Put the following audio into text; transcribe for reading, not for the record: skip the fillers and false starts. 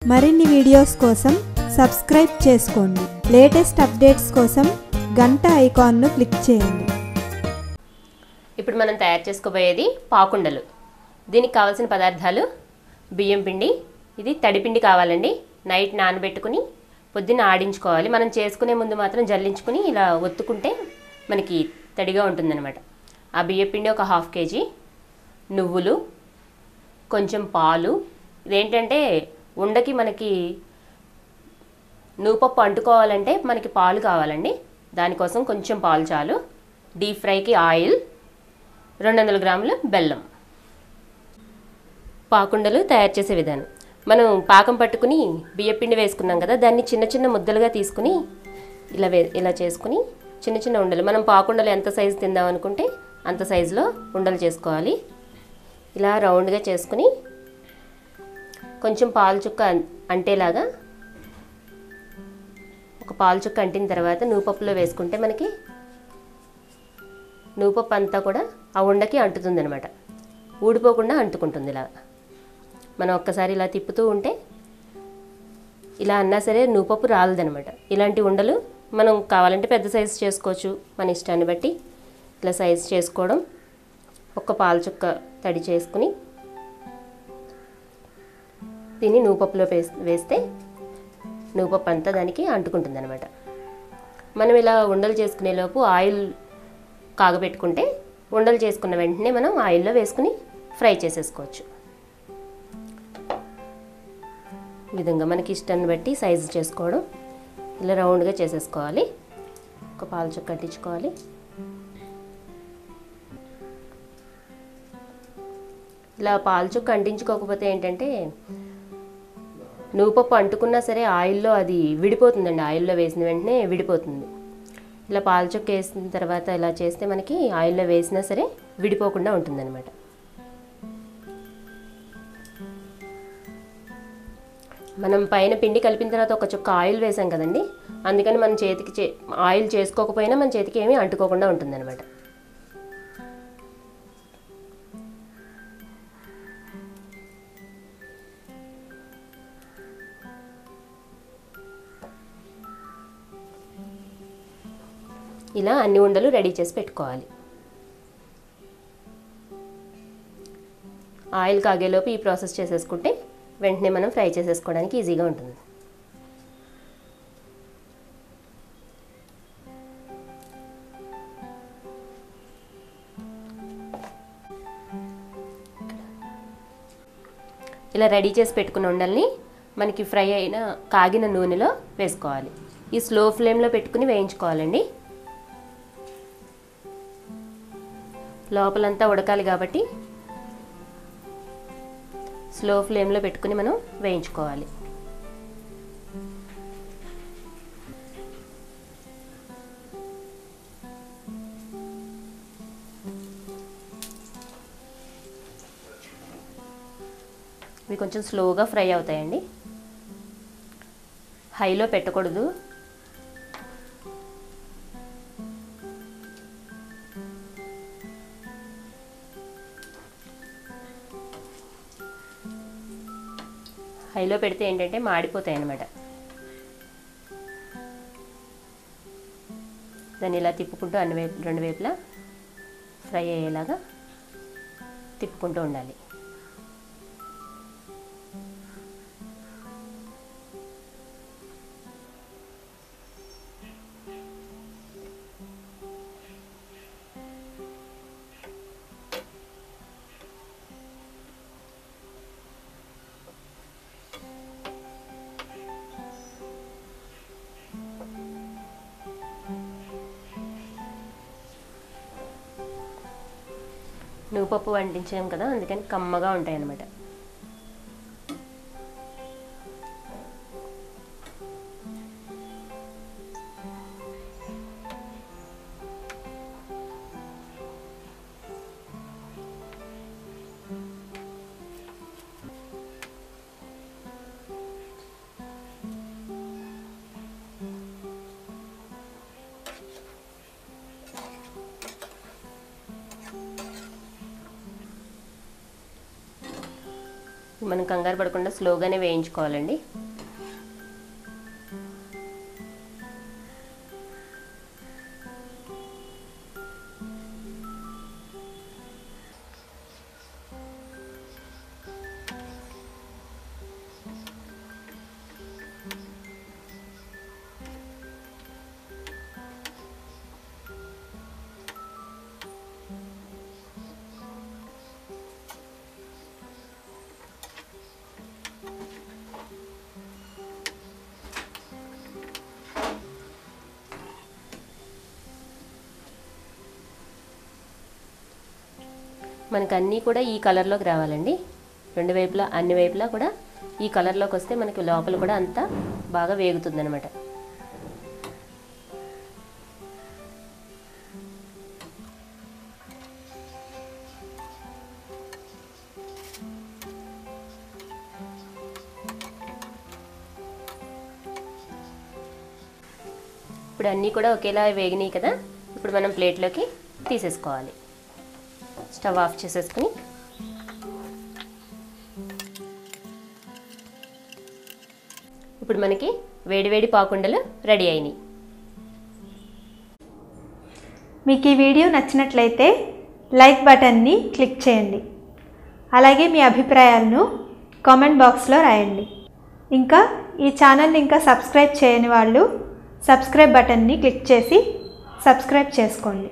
మరిన్ని వీడియోస్ కోసం సబ్స్క్రైబ్ చేసుకోండి. లేటెస్ట్ అప్డేట్స్ కోసం గంట ఐకాన్ను క్లిక్ చేయండి. ఇప్పుడు మనం తయారు చేసుకోబోయేది పాకుండలు. దీనికి కావాల్సిన పదార్థాలు బియ్యం పిండి, ఇది తడిపిండి కావాలండి. నైట్ నానబెట్టుకుని పొద్దున్న ఆడించుకోవాలి. మనం చేసుకునే ముందు మాత్రం జల్లించుకుని ఇలా ఒత్తుకుంటే మనకి తడిగా ఉంటుందన్నమాట. ఆ బియ్యం పిండి ఒక 1/2 kg, నువ్వులు, కొంచెం పాలు. ఇదేంటంటే ఉండకి మనకి నూపప్పు అంటుకోవాలంటే మనకి పాలు కావాలండి. దానికోసం కొంచెం పాలు చాలు. డీప్ ఫ్రైకి ఆయిల్, 200 గ్రాముల బెల్లం. పాకుండలు తయారు చేసే విధానం. మనం పాకం పట్టుకుని బియ్యపిండి వేసుకున్నాం కదా, దాన్ని చిన్న చిన్న ముద్దలుగా తీసుకుని ఇలా చేసుకుని చిన్న చిన్న ఉండలు, మనం పాకుండలు ఎంత సైజు తిందాం అనుకుంటే అంత సైజులో ఉండలు చేసుకోవాలి. ఇలా రౌండ్గా చేసుకుని కొంచెం పాలు చుక్క అంటేలాగా, ఒక పాలు చుక్క అంటిన తర్వాత నూపప్పులో వేసుకుంటే మనకి నూపప్పు అంతా కూడా ఆ ఉండకి అంటుతుంది అనమాట. ఊడిపోకుండా అంటుకుంటుంది. ఇలా మనం ఒక్కసారి ఇలా తిప్పుతూ ఉంటే ఇలా అన్నా సరే నూపప్పు రాలదనమాట. ఇలాంటి ఉండలు మనం కావాలంటే పెద్ద సైజు చేసుకోవచ్చు, మన ఇష్టాన్ని బట్టి ఇలా సైజు చేసుకోవడం. ఒక్క పాలు చుక్క తడి చేసుకుని దీన్ని నూపప్పులో వేస్తే నూపప్పు అంతా దానికి అంటుకుంటుంది అనమాట. మనం ఇలా ఉండలు చేసుకునేలోపు ఆయిల్ కాగబెట్టుకుంటే ఉండలు చేసుకున్న వెంటనే మనం ఆయిల్లో వేసుకుని ఫ్రై చేసేసుకోవచ్చు. ఈ విధంగా మనకి ఇష్టాన్ని బట్టి సైజు చేసుకోవడం. ఇలా రౌండ్గా చేసేసుకోవాలి. ఒక పాలు చుక్క కట్టించుకోవాలి. ఇలా పాలు చుక్క అంటించుకోకపోతే ఏంటంటే నూపప్పు అంటుకున్నా సరే ఆయిల్లో అది విడిపోతుందండి. ఆయిల్లో వేసిన వెంటనే విడిపోతుంది. ఇలా పాలు చుక్క వేసిన తర్వాత ఇలా చేస్తే మనకి ఆయిల్లో వేసినా సరే విడిపోకుండా ఉంటుందన్నమాట. మనం పైన పిండి కలిపిన తర్వాత ఒక చుక్క ఆయిల్ వేసాం కదండి, అందుకని మన చేతికి ఆయిల్ చేసుకోకపోయినా మన చేతికి ఏమీ అంటుకోకుండా ఉంటుందన్నమాట. ఇలా అన్ని ఉండలు రెడీ చేసి పెట్టుకోవాలి. ఆయిల్ కాగేలోపు ఈ ప్రాసెస్ చేసేసుకుంటే వెంటనే మనం ఫ్రై చేసేసుకోవడానికి ఈజీగా ఉంటుంది. ఇలా రెడీ చేసి పెట్టుకున్న ఉండల్ని మనకి ఫ్రై అయిన కాగిన నూనెలో వేసుకోవాలి. ఈ స్లో ఫ్లేమ్లో పెట్టుకుని వేయించుకోవాలండి. లోపలంతా ఉడకాలి కాబట్టి స్లో ఫ్లేమ్లో పెట్టుకుని మనం వేయించుకోవాలి. ఇవి కొంచెం స్లోగా ఫ్రై అవుతాయండి. హైలో పెట్టకూడదు. హైలో పెడితే ఏంటంటే మాడిపోతాయి అన్నమాట. దాన్ని ఇలా తిప్పుకుంటూ రెండు వైపులా ఫ్రై అయ్యేలాగా తిప్పుకుంటూ ఉండాలి. నువ్వుపప్పు వండించాం కదా, అందుకని కమ్మగా ఉంటాయి అన్నమాట. మనం కంగారు పడకుండా స్లోగానే వేయించుకోవాలండి. మనకు అన్నీ కూడా ఈ కలర్లోకి రావాలండి. రెండు వైపులా అన్ని వైపులా కూడా ఈ కలర్లోకి వస్తే మనకి లోపల కూడా అంతా బాగా వేగుతుంది అనమాట. ఇప్పుడు అన్నీ కూడా ఒకేలా వేగినాయి కదా. ఇప్పుడు మనం ప్లేట్లోకి తీసేసుకోవాలి. స్టవ్ ఆఫ్ చేసేసుకుని ఇప్పుడు మనకి వేడివేడి పాకుండలు రెడీ అయినాయి. మీకు ఈ వీడియో నచ్చినట్లయితే లైక్ బటన్ని క్లిక్ చేయండి. అలాగే మీ అభిప్రాయాలను కామెంట్ బాక్స్లో రాయండి. ఇంకా ఈ ఛానల్ని ఇంకా సబ్స్క్రైబ్ చేయని వాళ్ళు సబ్స్క్రైబ్ బటన్ని క్లిక్ చేసి సబ్స్క్రైబ్ చేసుకోండి.